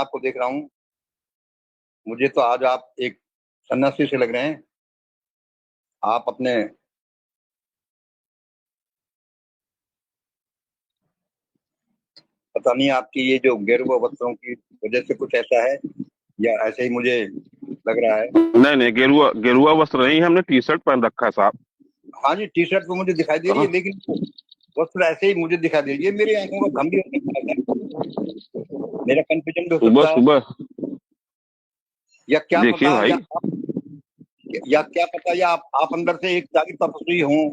आपको देख रहा हूँ। मुझे तो आज आप एक सन्यासी से लग रहे हैं। आप अपने पता नहीं आपकी ये जो गेरुआ वस्त्रों की वजह से कुछ ऐसा है या ऐसे ही मुझे लग रहा है। नहीं नहीं, गेरुआ गेरुआ वस्त्र नहीं है, हमने टी शर्ट पहन रखा है साहब। हाँ जी, टी शर्ट तो मुझे दिखाई दे रही है, हाँ, लेकिन वो वस्त्र ऐसे ही मुझे दिखाई दे रही है। मेरी आंखों का भ्रम भी हो सकता है, मेरा कंफ्यूजन भी हो सुबह सकता है। सुबह या क्या देखिए पता, भाई। या क्या पता, या आप अंदर से एक त्यागी तपस्वी हों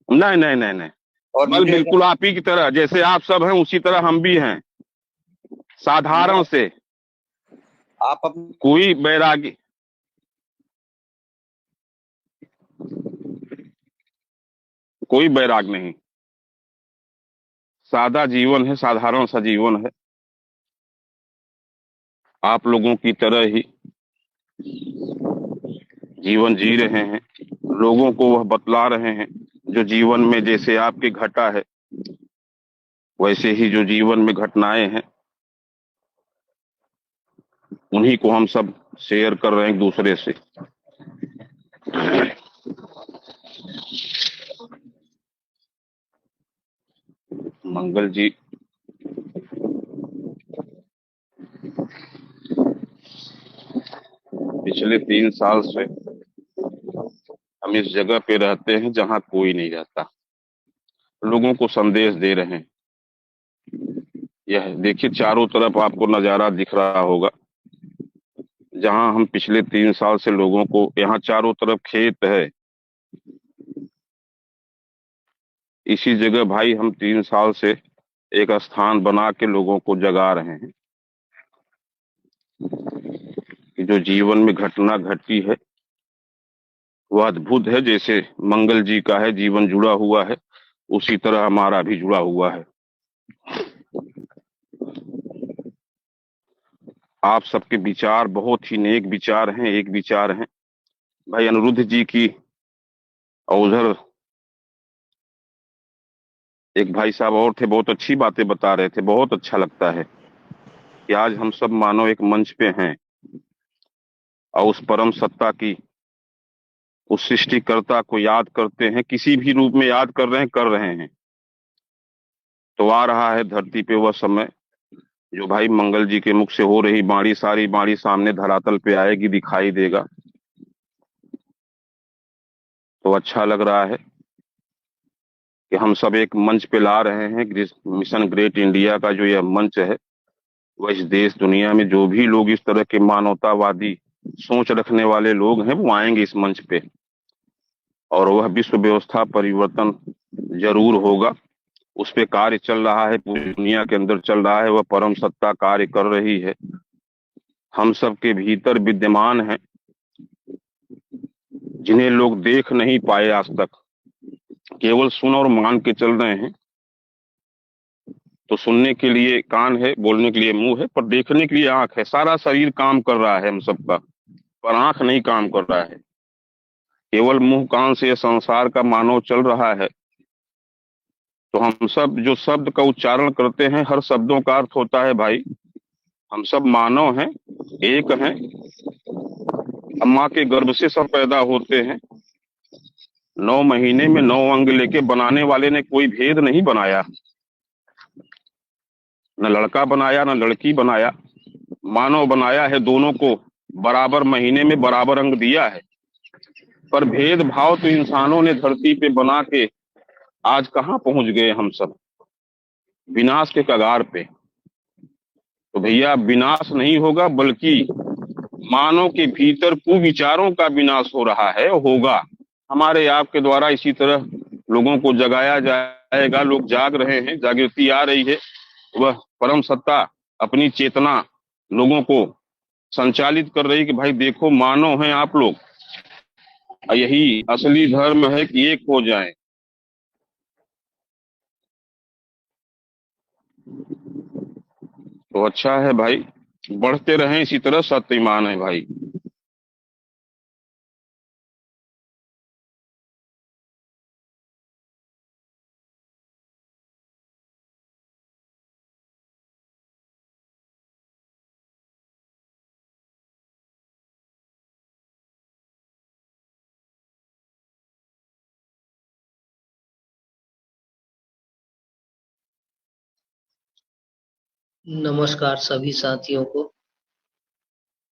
नहीं नहीं नहीं नहीं, और बल मुझे ऐसा। बिल्कुल आप ही की तरह, जैसे आप सब हैं उसी तरह हम भी हैं, साधारण मैं से। आप अपने कोई बैरागी, कोई बैराग नहीं। सादा जीवन है, साधारण सा जीवन है। आप लोगों की तरह ही जीवन जी रहे हैं। लोगों को वह बतला रहे हैं जो जीवन में, जैसे आपके घटा है वैसे ही जो जीवन में घटनाएं हैं उन्हीं को हम सब शेयर कर रहे हैं एक दूसरे से। मंगल जी पिछले 3 साल से हम इस जगह पे रहते हैं जहां कोई नहीं रहता। लोगों को संदेश दे रहे हैं। यह देखिए, चारों तरफ आपको नजारा दिख रहा होगा। जहां हम पिछले 3 साल से लोगों को, यहाँ चारों तरफ खेत है। इसी जगह भाई हम 3 साल से एक स्थान बना के लोगों को जगा रहे हैं कि जो जीवन में घटना घटती है वह अद्भुत है। जैसे मंगल जी का है जीवन जुड़ा हुआ है, उसी तरह हमारा भी जुड़ा हुआ है। आप सबके विचार बहुत ही नेक विचार हैं, एक विचार हैं। भाई अनिरुद्ध जी की, और उधर एक भाई साहब और थे, बहुत अच्छी बातें बता रहे थे। बहुत अच्छा लगता है कि आज हम सब मानो एक मंच पे हैं और उस परम सत्ता की, उस सृष्टिकर्ता को याद करते हैं, किसी भी रूप में याद कर रहे हैं। तो आ रहा है धरती पे वह समय जो भाई मंगल जी के मुख से हो रही बाणी, सारी बाणी सामने धरातल पे आएगी, दिखाई देगा। तो अच्छा लग रहा है कि हम सब एक मंच पे ला रहे हैं। मिशन ग्रेट इंडिया का जो यह मंच है, वह इस देश दुनिया में जो भी लोग इस तरह के मानवतावादी सोच रखने वाले लोग हैं वो आएंगे इस मंच पे, और वह विश्व व्यवस्था परिवर्तन जरूर होगा। उस पे कार्य चल रहा है, पूरी दुनिया के अंदर चल रहा है। वह परम सत्ता कार्य कर रही है, हम सब के भीतर विद्यमान है, जिन्हें लोग देख नहीं पाए आज तक, केवल सुन और मान के चल रहे हैं। तो सुनने के लिए कान है, बोलने के लिए मुंह है, पर देखने के लिए आंख है। सारा शरीर काम कर रहा है हम सबका, पर आंख नहीं काम कर रहा है। केवल मुंह कान से यह संसार का मानव चल रहा है। तो हम सब जो शब्द का उच्चारण करते हैं, हर शब्दों का अर्थ होता है भाई। हम सब मानव हैं, एक हैं। हम माँ के गर्भ से सब पैदा होते हैं। 9 महीने में 9 अंग लेके बनाने वाले ने कोई भेद नहीं बनाया, न लड़का बनाया न लड़की बनाया, मानव बनाया है। दोनों को बराबर महीने में बराबर अंग दिया है। पर भेदभाव तो इंसानों ने धरती पे बना के आज कहाँ पहुंच गए हम सब, विनाश के कगार पे। तो भैया विनाश नहीं होगा, बल्कि मानव के भीतर कुविचारों का विनाश हो रहा है, होगा। हमारे आपके द्वारा इसी तरह लोगों को जगाया जाएगा। लोग जाग रहे हैं, जागृति आ रही है। वह परम सत्ता अपनी चेतना लोगों को संचालित कर रही कि भाई देखो, मानव हैं आप लोग, और यही असली धर्म है कि एक हो जाएं। तो अच्छा है भाई, बढ़ते रहें इसी तरह, सत्य ईमान है भाई। नमस्कार सभी साथियों को।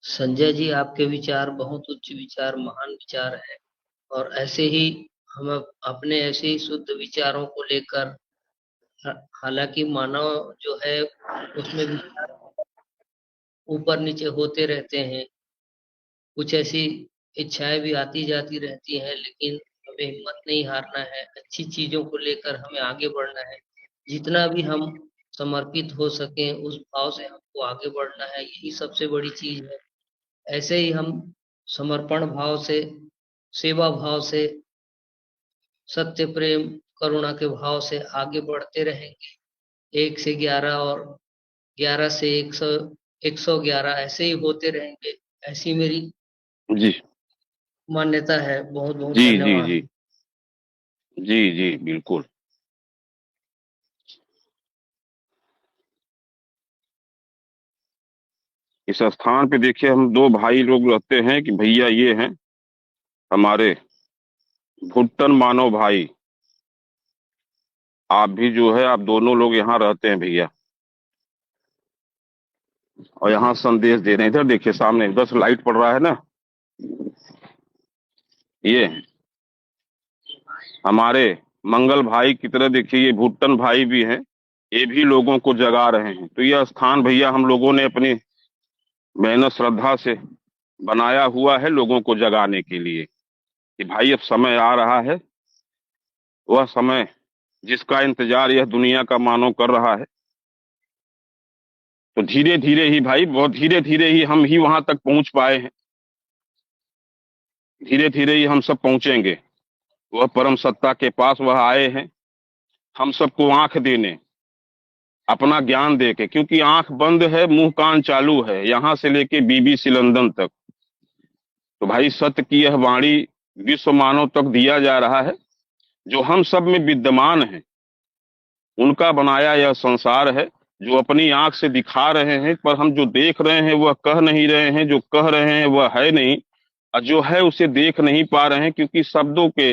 संजय जी, आपके विचार बहुत उच्च विचार, महान विचार है। और ऐसे ही हम अपने ऐसे ही शुद्ध विचारों को लेकर, हालांकि मानव जो है उसमें विचार ऊपर नीचे होते रहते हैं, कुछ ऐसी इच्छाएं भी आती जाती रहती हैं, लेकिन हमें हिम्मत नहीं हारना है। अच्छी चीजों को लेकर हमें आगे बढ़ना है। जितना भी हम समर्पित हो सके उस भाव से हमको आगे बढ़ना है, यही सबसे बड़ी चीज है। ऐसे ही हम समर्पण भाव से, सेवा भाव से, सत्य प्रेम करुणा के भाव से आगे बढ़ते रहेंगे। 1 से 11 और 11 से 100, 111 ऐसे ही होते रहेंगे। ऐसी मेरी जी मान्यता है। बहुत बहुत जी जी धन्यवाद। जी जी जी बिल्कुल। इस स्थान पे देखिए हम दो भाई लोग रहते हैं कि भैया ये हैं हमारे भुट्टन मानव भाई। आप भी जो है आप दोनों लोग यहाँ रहते हैं भैया, और यहाँ संदेश दे रहे हैं। इधर देखिए सामने 10 लाइट पड़ रहा है ना, ये हैं हमारे मंगल भाई की तरह। देखिए ये भुट्टन भाई भी हैं, ये भी लोगों को जगा रहे हैं। तो यह स्थान भैया हम लोगों ने अपनी मेहनत श्रद्धा से बनाया हुआ है लोगों को जगाने के लिए कि भाई अब समय आ रहा है, वह समय जिसका इंतजार यह दुनिया का मानव कर रहा है। तो धीरे धीरे ही भाई, बहुत धीरे धीरे ही हम ही वहां तक पहुंच पाए हैं। धीरे धीरे ही हम सब पहुंचेंगे वह परम सत्ता के पास। वह आए हैं हम सबको आंख देने, अपना ज्ञान दे के, क्योंकि आंख बंद है मुंह कान चालू है, यहां से लेके बीबीसी लंदन तक। तो भाई सत्य की यह वाणी विश्व मानव तक दिया जा रहा है। जो हम सब में विद्यमान है उनका बनाया यह संसार है, जो अपनी आंख से दिखा रहे हैं, पर हम जो देख रहे हैं वह कह नहीं रहे हैं, जो कह रहे हैं वह है नहीं, और जो है उसे देख नहीं पा रहे हैं, क्योंकि शब्दों के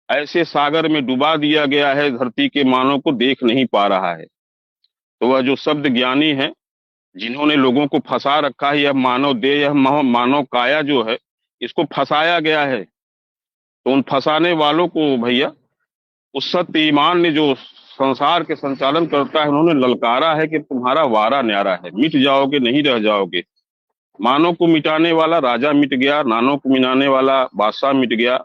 ऐसे सागर में डुबा दिया गया है, धरती के मानव को देख नहीं पा रहा है। तो वह जो शब्द ज्ञानी है जिन्होंने लोगों को फंसा रखा है, यह मानव देह, यह मानव काया जो है, इसको फंसाया गया है। तो उन फंसाने वालों को भैया उस सत्य ईमान ने जो संसार के संचालन करता है, उन्होंने ललकारा है कि तुम्हारा वारा न्यारा है, मिट जाओगे नहीं रह जाओगे। मानव को मिटाने वाला राजा मिट गया, नानों को मिटाने वाला बादशाह मिट गया,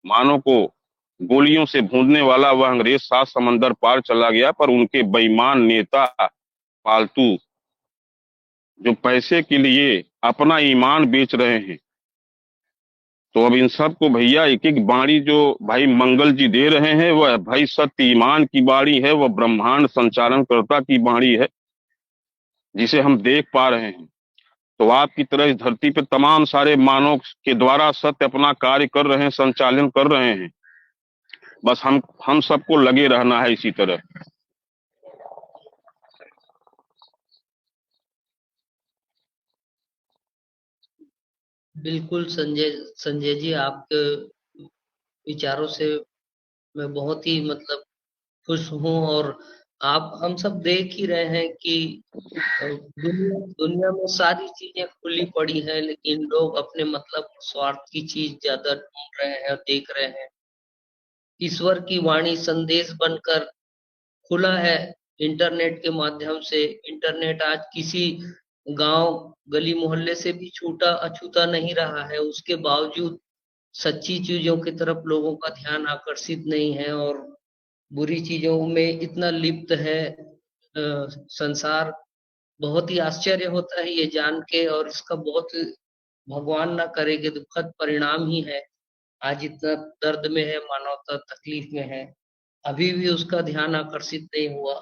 मानव को गोलियों से भूनने वाला वह अंग्रेज 7 समंदर पार चला गया। पर उनके बेईमान नेता पालतू जो पैसे के लिए अपना ईमान बेच रहे हैं, तो अब इन सब को भैया एक एक बाणी जो भाई मंगल जी दे रहे हैं, वह भाई सत्य ईमान की बाणी है, वह ब्रह्मांड संचालनकर्ता की बाणी है, जिसे हम देख पा रहे हैं। तो आपकी तरह इस धरती पे तमाम सारे मानव के द्वारा सत्य अपना कार्य कर रहे हैं, संचालन कर रहे हैं। बस हम सबको लगे रहना है इसी तरह। बिल्कुल संजय संजय जी, आपके विचारों से मैं बहुत ही खुश हूँ। और आप, हम सब देख ही रहे हैं कि दुनिया दुनिया में सारी चीजें खुली पड़ी है, लेकिन लोग अपने स्वार्थ की चीज ज्यादा ढूंढ रहे हैं और देख रहे हैं। ईश्वर की वाणी संदेश बनकर खुला है इंटरनेट के माध्यम से। इंटरनेट आज किसी गांव गली मोहल्ले से भी छूटा अछूता नहीं रहा है। उसके बावजूद सच्ची चीजों की तरफ लोगों का ध्यान आकर्षित नहीं है, और बुरी चीजों में इतना लिप्त है संसार। बहुत ही आश्चर्य होता है ये जान के, और इसका बहुत, भगवान ना करे कि दुखद परिणाम ही है। आज इतना दर्द में है मानवता, तकलीफ में है, अभी भी उसका ध्यान आकर्षित नहीं हुआ।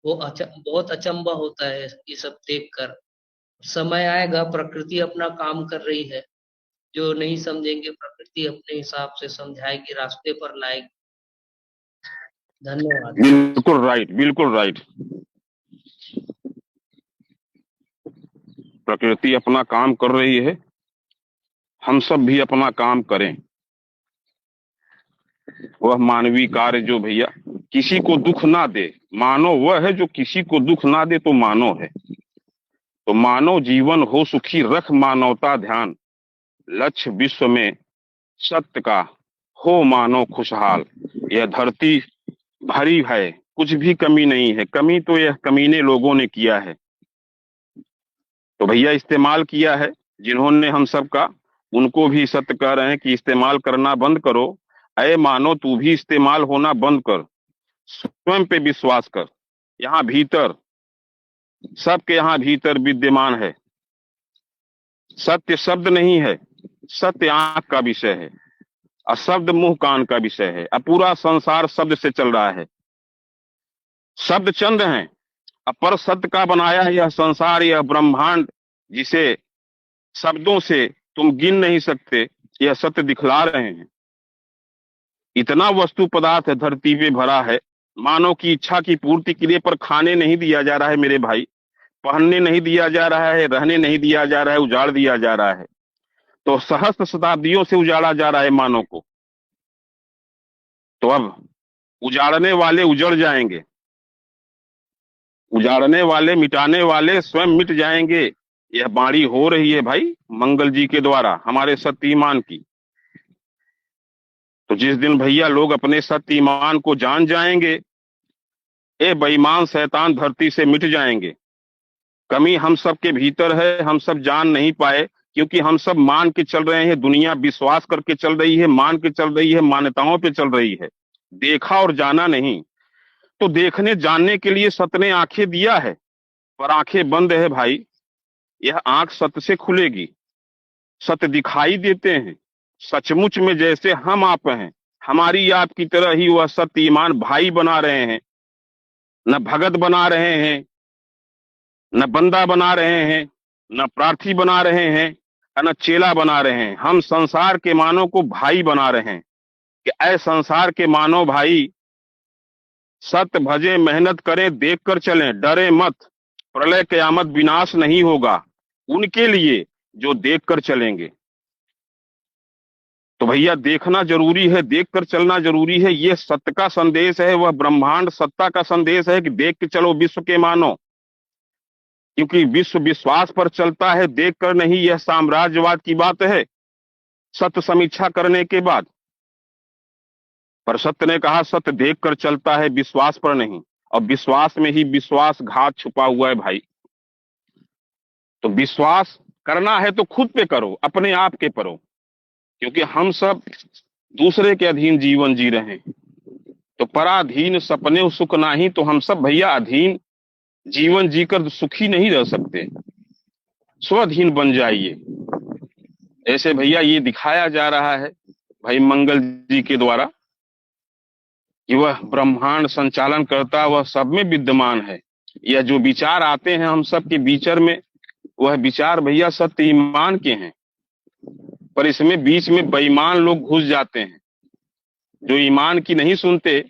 वो बहुत अचंभा होता है ये सब देखकर। समय आएगा, प्रकृति अपना काम कर रही है। जो नहीं समझेंगे प्रकृति अपने हिसाब से समझाएगी, रास्ते पर लाएगी। धन्यवाद। बिल्कुल राइट, बिल्कुल राइट। प्रकृति अपना काम कर रही है, हम सब भी अपना काम करें। वह मानवीय कार्य जो भैया किसी को दुख ना दे। मानव वह है जो किसी को दुख ना दे तो मानव है। तो मानव जीवन हो सुखी, रख मानवता ध्यान, लक्ष्य विश्व में सत्य का हो मानव खुशहाल। यह धरती भरी है, कुछ भी कमी नहीं है, कमी तो यह कमीने लोगों ने किया है। तो भैया इस्तेमाल किया है जिन्होंने हम सब का, उनको भी सत्य कह रहे हैं कि इस्तेमाल करना बंद करो। अय मानो तू भी इस्तेमाल होना बंद कर, स्वयं पे विश्वास कर। यहाँ भीतर, सबके यहाँ भीतर विद्यमान है। सत्य शब्द नहीं है, सत्य आंख का विषय है, अशब्द मुंह कान का विषय है। अब पूरा संसार शब्द से चल रहा है, शब्द चंद हैं, अपर सत्य का बनाया है यह संसार, यह ब्रह्मांड जिसे शब्दों से तुम गिन नहीं सकते, यह सत्य दिखला रहे हैं। इतना वस्तु पदार्थ धरती पे भरा है, मानव की इच्छा की पूर्ति के लिए, पर खाने नहीं दिया जा रहा है मेरे भाई, पहनने नहीं दिया जा रहा है, रहने नहीं दिया जा रहा है, उजाड़ दिया जा रहा है। तो सहस्त्र शताब्दियों से उजाड़ा जा रहा है मानव को। तो अब उजाड़ने वाले उजड़ जाएंगे, उजाड़ने वाले, मिटाने वाले स्वयं मिट जाएंगे। यह बाणी हो रही है भाई मंगल जी के द्वारा हमारे सत्य ईमान की। तो जिस दिन भैया लोग अपने सत्य ईमान को जान जाएंगे, ये बेईमान शैतान धरती से मिट जाएंगे। कमी हम सब के भीतर है, हम सब जान नहीं पाए, क्योंकि हम सब मान के चल रहे हैं, दुनिया विश्वास करके चल रही है, मान के चल रही है, मान्यताओं पे चल रही है, देखा और जाना नहीं। तो देखने जानने के लिए सत्य ने आंखें दिया है, पर आंखें बंद है भाई। यह आंख सत्य से खुलेगी, सत्य दिखाई देते हैं, सचमुच में जैसे हम आप हैं, हमारी आपकी तरह ही वह सत्य ईमान भाई बना रहे हैं। न भगत बना रहे हैं, न बंदा बना रहे हैं, न प्रार्थी बना रहे हैं, न चेला बना रहे हैं। हम संसार के मानव को भाई बना रहे हैं कि ऐ संसार के मानव भाई, सत्य भजे, मेहनत करें, देख कर चलें, डरे मत, प्रलय कयामत विनाश नहीं होगा उनके लिए जो देख कर चलेंगे। तो भैया देखना जरूरी है, देख कर चलना जरूरी है। यह सत्य का संदेश है, वह ब्रह्मांड सत्ता का संदेश है कि देख के चलो विश्व के मानो, क्योंकि विश्व विश्वास पर चलता है, देख कर नहीं। यह साम्राज्यवाद की बात है सत्य समीक्षा करने के बाद। पर सत्य ने कहा सत्य देख कर चलता है, विश्वास पर नहीं, और विश्वास में ही विश्वासघात छुपा हुआ है भाई। तो विश्वास करना है तो खुद पे करो, अपने आप के करो, क्योंकि हम सब दूसरे के अधीन जीवन जी रहे हैं। तो पराधीन सपने सुख नाही, तो हम सब भैया अधीन जीवन जीकर सुखी नहीं रह सकते, स्वाधीन बन जाइए। ऐसे भैया ये दिखाया जा रहा है भाई मंगल जी के द्वारा कि वह ब्रह्मांड संचालन करता, वह सब में विद्यमान है। यह जो विचार आते हैं हम सब के विचार में, वह विचार भैया सत्य ईमान के हैं, पर इसमें बीच में बेईमान लोग घुस जाते हैं, जो ईमान की नहीं सुनते,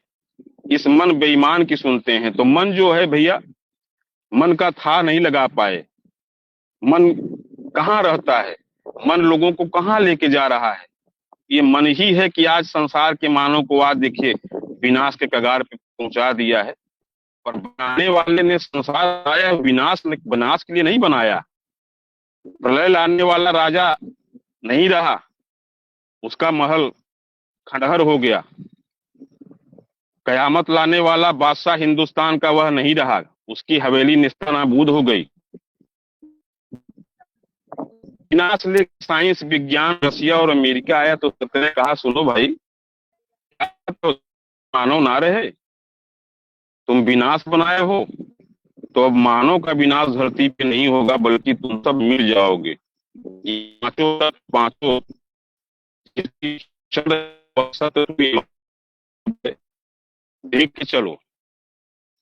इस मन बेईमान की सुनते हैं। तो मन जो है भैया, मन का था नहीं लगा पाए, मन कहाँ रहता है, मन लोगों को कहाँ लेके जा रहा है। ये मन ही है कि आज संसार के मानव को आज देखिए विनाश के कगार पे पहुंचा दिया है। पर बनाने वाले ने संसार बनाया, विनाश के लिए नहीं बनाया। प्रलय लाने वाला राजा नहीं रहा, उसका महल खंडहर हो गया। कयामत लाने वाला बादशाह हिंदुस्तान का वह नहीं रहा, उसकी हवेली निस्तानाबूद हो गई। विनाश लेके साइंस, विज्ञान, रसिया और अमेरिका आया, तो सत्य ने कहा सुनो भाई, तो मानव ना रहे, तुम विनाश बनाए हो, तो अब मानव का विनाश धरती पे नहीं होगा, बल्कि तुम सब मिल जाओगे। पांचों देख के चलो,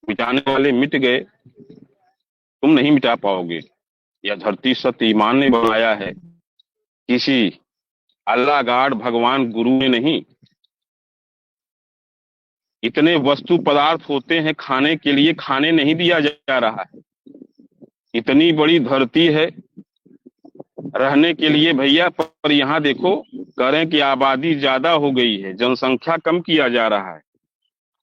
मिटाने वाले मिट गए, तुम नहीं मिटा पाओगे। यह धरती सत्य ईमान ने बनाया है, किसी अल्लाह गाड भगवान गुरु ने नहीं। इतने वस्तु पदार्थ होते हैं खाने के लिए, खाने नहीं दिया जा रहा है। इतनी बड़ी धरती है रहने के लिए भैया, पर यहाँ देखो करें कि आबादी ज्यादा हो गई है, जनसंख्या कम किया जा रहा है,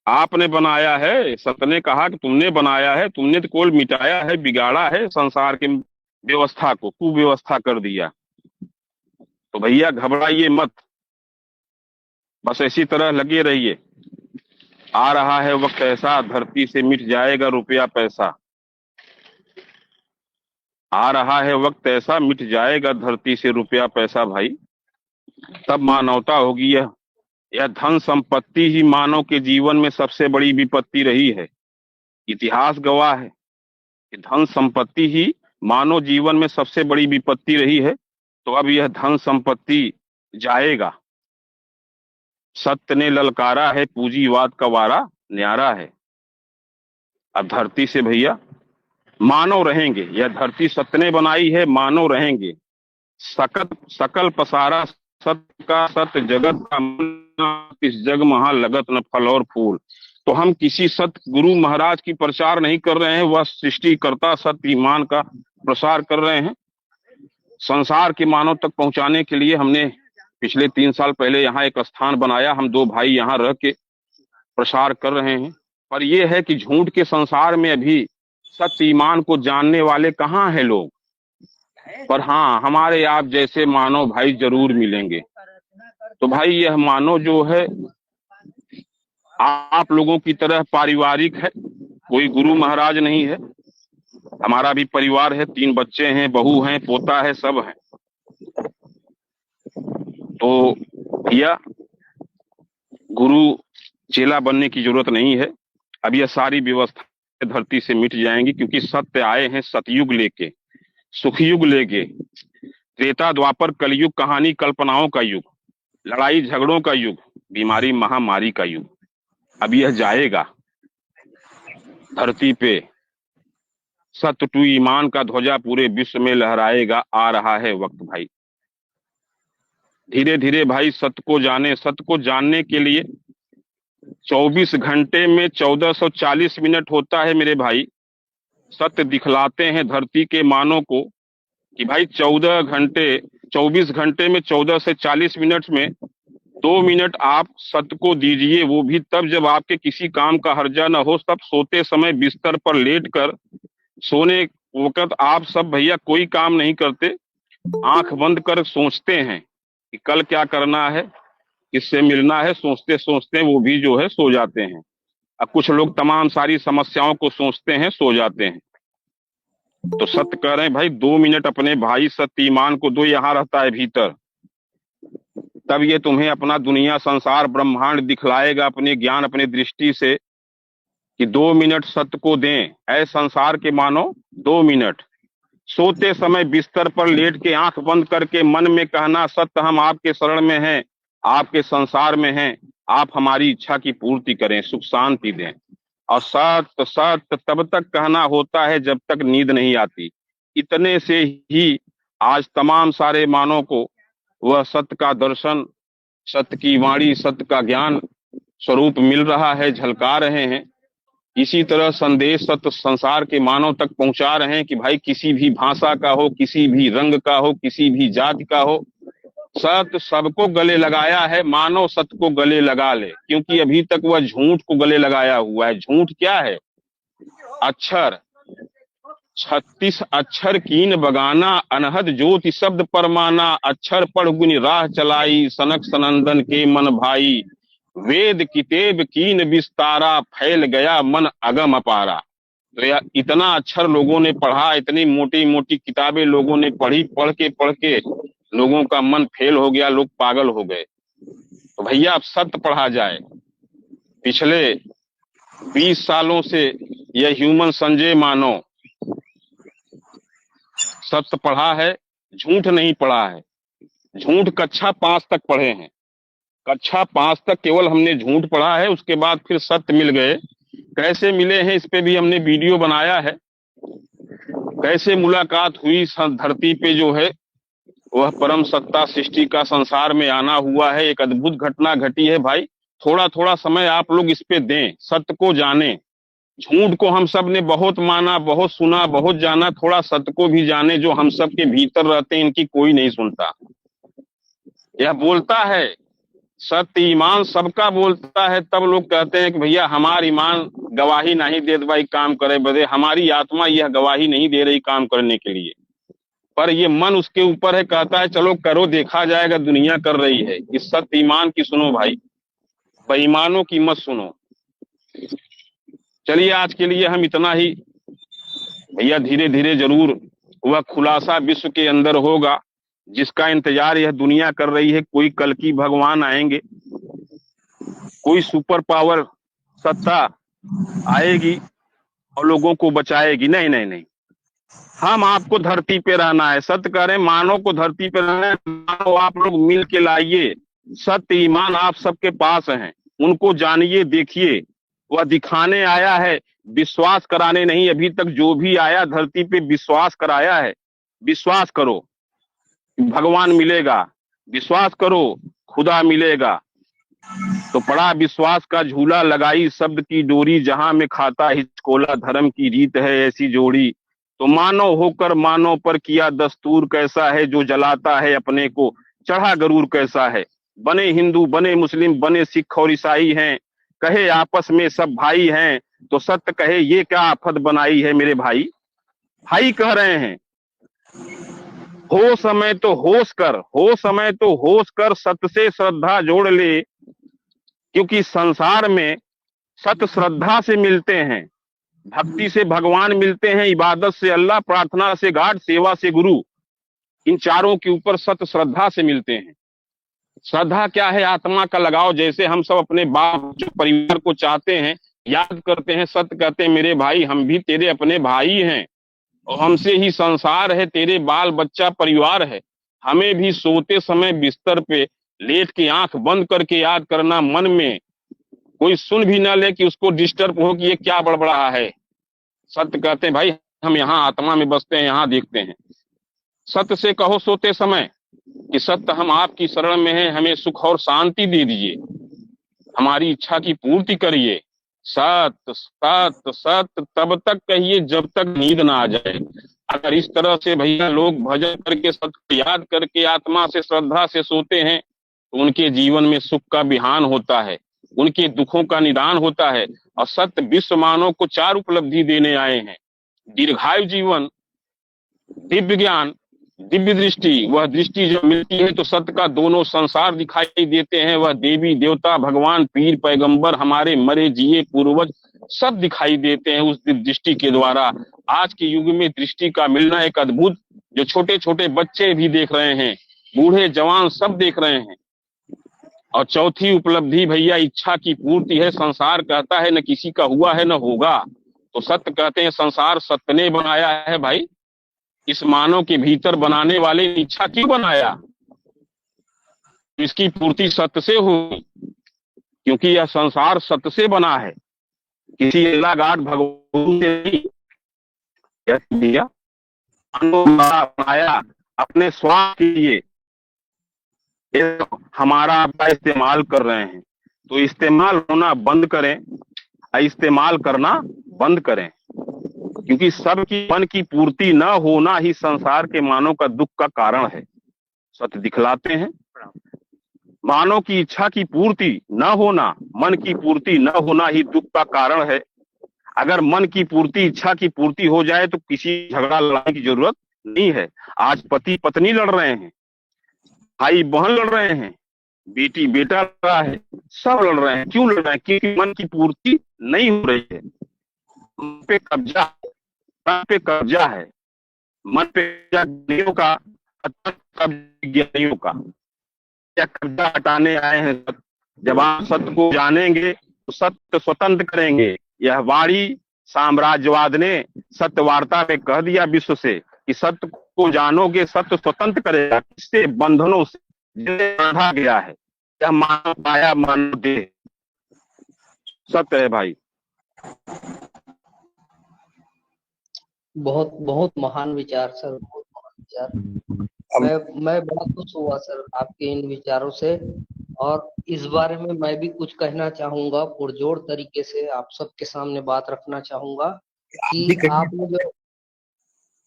आपने बनाया है, सत्य ने कहा कि तुमने बनाया है, तुमने तो केवल मिटाया है, बिगाड़ा है संसार के व्यवस्था को, कुव्यवस्था कर दिया। तो भैया घबराइए मत, बस इसी तरह लगे रहिए। आ रहा है वक्त ऐसा, धरती से मिट जाएगा रुपया पैसा। आ रहा है वक्त ऐसा, मिट जाएगा धरती से रुपया पैसा भाई। तब मानवता होगी। यह धन संपत्ति ही मानव के जीवन में सबसे बड़ी विपत्ति रही है। इतिहास गवाह है कि धन संपत्ति ही मानव जीवन में सबसे बड़ी विपत्ति रही है। तो अब यह धन संपत्ति जाएगा। सत्य ने ललकारा है, पूंजीवाद का वारा न्यारा है। अब धरती से भैया मानव रहेंगे। यह धरती सत्य ने बनाई है, मानव रहेंगे। सकल पसारा सत्य का, सत्य जगत का, इस जग महा लगत न फल और फूल। तो हम किसी सत्य गुरु महाराज की प्रचार नहीं कर रहे हैं, वह सृष्टिकर्ता सत्य ईमान का प्रसार कर रहे हैं। संसार के मानव तक पहुंचाने के लिए हमने पिछले 3 साल पहले यहाँ एक स्थान बनाया। हम 2 भाई यहाँ रह के प्रसार कर रहे हैं। पर यह है कि झूठ के संसार में अभी सत्य ईमान को जानने वाले कहाँ हैं लोग। पर हाँ, हमारे आप जैसे मानव भाई जरूर मिलेंगे। तो भाई यह मानव जो है आप लोगों की तरह पारिवारिक है, कोई गुरु महाराज नहीं है। हमारा भी परिवार है, 3 बच्चे हैं, बहू हैं, पोता है, सब है। तो भैया गुरु चेला बनने की जरूरत नहीं है। अब यह सारी व्यवस्था धरती से मिट जाएंगी, क्योंकि सत्य आए हैं सतयुग लेके, सुखयुग लेके। त्रेता द्वापर कलयुग कहानी कल्पनाओं का युग, लड़ाई झगड़ों का युग, बीमारी महामारी का युग। अब यह जाएगा। धरती पे सत्य टू ईमान का ध्वजा पूरे विश्व में लहराएगा। आ रहा है वक्त भाई। धीरे धीरे भाई सत्य को जाने। सत्य को जानने के लिए 24 घंटे में 1440 मिनट होता है मेरे भाई। सत्य दिखलाते हैं धरती के मानव को कि भाई 24 घंटे में 14 से 40 मिनट में 2 मिनट आप सत्य को दीजिए। वो भी तब जब आपके किसी काम का हर्जा न हो। तब सोते समय बिस्तर पर लेट कर सोने वक्त आप सब भैया कोई काम नहीं करते, आंख बंद कर सोचते हैं कि कल क्या करना है, किससे मिलना है। सोचते सोचते वो भी जो है सो जाते हैं। अब कुछ लोग तमाम सारी समस्याओं को सोचते हैं, सो जाते हैं। तो सत्य कह रहे हैं भाई 2 मिनट अपने भाई सत्य ईमान को दो, यहाँ रहता है भीतर। तब ये तुम्हें अपना दुनिया संसार ब्रह्मांड दिखलाएगा अपने ज्ञान अपने दृष्टि से कि 2 मिनट सत्य को दें। ऐ संसार के मानो 2 मिनट। सोते समय बिस्तर पर लेट के आंख बंद करके मन में कहना सत्य हम आपके शरण में हैं, आपके संसार में हैं, आप हमारी इच्छा की पूर्ति करें, सुख शांति दें। और सत्य सत्य तब तक कहना होता है जब तक नींद नहीं आती। इतने से ही आज तमाम सारे मानव को वह सत्य का दर्शन, सत्य की वाणी, सत्य का ज्ञान स्वरूप मिल रहा है, झलका रहे हैं। इसी तरह संदेश सत्य संसार के मानव तक पहुंचा रहे हैं कि भाई किसी भी भाषा का हो, किसी भी रंग का हो, किसी भी जाति का हो, सत्य सबको गले लगाया है। मानव सत्य को गले लगा ले, क्योंकि अभी तक वह झूठ को गले लगाया हुआ है। झूठ क्या है? अक्षर 36 अक्षर कीन बगाना, अनहद ज्योति शब्द परमाना। अक्षर पढ़ गुनि राह चलाई, सनक सनंदन के मन भाई। वेद कितेब कीन विस्तारा, फैल गया मन अगम अपारा। तो इतना अक्षर लोगों ने पढ़ा, इतनी मोटी मोटी किताबें लोगों ने पढ़ी, पढ़ के लोगों का मन फेल हो गया, लोग पागल हो गए। तो भैया अब सत्य पढ़ा जाए। पिछले 20 सालों से यह ह्यूमन संजय मानो सत्य पढ़ा है, झूठ नहीं पढ़ा है। झूठ कक्षा 5 तक पढ़े हैं। कक्षा 5 तक केवल हमने झूठ पढ़ा है, उसके बाद फिर सत्य मिल गए। कैसे मिले हैं इस पे भी हमने वीडियो बनाया है। कैसे मुलाकात हुई, धरती पे जो है वह परम सत्ता सृष्टि का संसार में आना हुआ है। एक अद्भुत घटना घटी है भाई। थोड़ा थोड़ा समय आप लोग इस पे दें, सत्य को जाने। झूठ को हम सब ने बहुत माना, बहुत सुना, बहुत जाना। थोड़ा सत्य को भी जाने, जो हम सब के भीतर रहते हैं, इनकी कोई नहीं सुनता। यह बोलता है सत्य ईमान सबका बोलता है, तब लोग कहते हैं कि भैया हमारा ईमान गवाही नहीं दे भाई काम करे बदे, हमारी आत्मा यह गवाही नहीं दे रही काम करने के लिए, पर ये मन उसके ऊपर है, कहता है चलो करो देखा जाएगा, दुनिया कर रही है। इस सत्य ईमान की सुनो भाई, बेईमानों की मत सुनो। चलिए आज के लिए हम इतना ही भैया, धीरे धीरे जरूर वह खुलासा विश्व के अंदर होगा जिसका इंतजार यह दुनिया कर रही है। कोई कल की भगवान आएंगे, कोई सुपर पावर सत्ता आएगी और लोगों को बचाएगी। नहीं नहीं नहीं, हम आपको धरती पे रहना है, सत्य करें, मानव को धरती पे रहना है। मानव आप लोग मिल के लाइए, सत्य ईमान आप सबके पास हैं, उनको जानिए देखिए। वह दिखाने आया है, विश्वास कराने नहीं। अभी तक जो भी आया धरती पे विश्वास कराया है। विश्वास करो भगवान मिलेगा, विश्वास करो खुदा मिलेगा। तो पड़ा विश्वास का झूला, लगाई शब्द की डोरी, जहां में खाता हिचकोला, धर्म की रीत है ऐसी जोड़ी। तो मानव होकर मानव पर किया दस्तूर कैसा है, जो जलाता है अपने को चढ़ा गरूर कैसा है। बने हिंदू बने मुस्लिम बने सिख और ईसाई हैं, कहे आपस में सब भाई हैं, तो सत्य कहे ये क्या आफत बनाई है मेरे भाई। भाई कह रहे हैं हो समय तो होश कर, हो समय तो होश कर, सत्य से श्रद्धा जोड़ ले, क्योंकि संसार में सत्य श्रद्धा से मिलते हैं, भक्ति से भगवान मिलते हैं, इबादत से अल्लाह, प्रार्थना से गाड, सेवा से गुरु। इन चारों के ऊपर सत्य श्रद्धा से मिलते हैं। श्रद्धा क्या है? आत्मा का लगाव। जैसे हम सब अपने बाप जो परिवार को चाहते हैं, याद करते हैं, सत्य कहते हैं मेरे भाई हम भी तेरे अपने भाई हैं और हमसे ही संसार है, तेरे बाल बच्चा परिवार है। हमें भी सोते समय बिस्तर पे लेट के आंख बंद करके याद करना, मन में कोई सुन भी ना ले कि उसको डिस्टर्ब हो कि ये क्या बड़बड़ा है। सत्य कहते हैं भाई हम यहाँ आत्मा में बसते हैं, यहाँ देखते हैं। सत्य से कहो सोते समय कि सत्य हम आपकी शरण में हैं, हमें सुख और शांति दे दीजिए, हमारी इच्छा की पूर्ति करिए। सत्य सत्य सत्य तब तक कहिए जब तक नींद ना आ जाए। अगर इस तरह से भैया लोग भजन करके सत्य याद करके आत्मा से श्रद्धा से सोते हैं तो उनके जीवन में सुख का बिहान होता है, उनके दुखों का निदान होता है। और सत्य विश्व मानव को 4 उपलब्धि देने आए हैं: दीर्घायु जीवन, दिव्य ज्ञान, दिव्य दृष्टि। वह दृष्टि जब मिलती है तो सत्य का दोनों संसार दिखाई देते हैं। वह देवी देवता भगवान पीर पैगंबर हमारे मरे जिए पूर्वज सब दिखाई देते हैं उस दृष्टि के द्वारा। आज के युग में दृष्टि का मिलना एक अद्भुत, जो छोटे छोटे बच्चे भी देख रहे हैं, बूढ़े जवान सब देख रहे हैं। और चौथी उपलब्धि भैया इच्छा की पूर्ति है। संसार कहता है न किसी का हुआ है न होगा, तो सत्य कहते हैं संसार सत्य ने बनाया है। भाई इस मानव के भीतर बनाने वाले ने इच्छा क्यों बनाया? इसकी पूर्ति सत्य से होगी, क्योंकि यह संसार सत्य से बना है, किसी अल्लाह गाड भगवान से नहीं। दिया बनाया अपने स्वार्थ के लिए, हमारा आपका इस्तेमाल कर रहे हैं, तो इस्तेमाल होना बंद करें, इस्तेमाल करना बंद करें, क्योंकि सबकी मन की पूर्ति न होना ही संसार के मानव का दुख का कारण है। सत्य दिखलाते हैं, मानव की इच्छा की पूर्ति न होना, मन की पूर्ति न होना ही दुख का कारण है। अगर मन की पूर्ति, इच्छा की पूर्ति हो जाए तो किसी झगड़ा लड़ाई की जरूरत नहीं है। आज पति पत्नी लड़ रहे हैं, भाई बहन लड़ रहे हैं, बेटी बेटा लड़ रहा है, सब लड़ रहे हैं। क्यों लड़ रहे हैं? क्योंकि मन की पूर्ति नहीं हो रही है। मन पे कब्जा है, मन पे ज्ञानियों का, ज्ञानियों का कब्जा हटाने आए हैं। जब आप सत्य को जानेंगे तो सत्य स्वतंत्र करेंगे। यह वाणी साम्राज्यवाद ने सत्य वार्ता में कह दिया विश्व से कि सत्य को जानोगे सत्य स्वतंत्र करेगा, किससे? बंधनों से जिन्हें बांधा गया है। यह मानव पाया मानव देह सत्य है भाई। बहुत बहुत महान विचार सर, बहुत महान विचार। मैं बड़ा खुश हुआ सर आपके इन विचारों से, और इस बारे में मैं भी कुछ कहना चाहूंगा, पुरजोर तरीके से आप सबके सामने बात रखना चाहूंगा कि आपने जो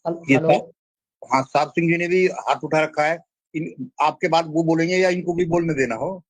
हेलो, हाँ साहब सिंह जी ने भी हाथ उठा रखा है। आपके बाद वो बोलेंगे या इनको भी बोलने देना हो?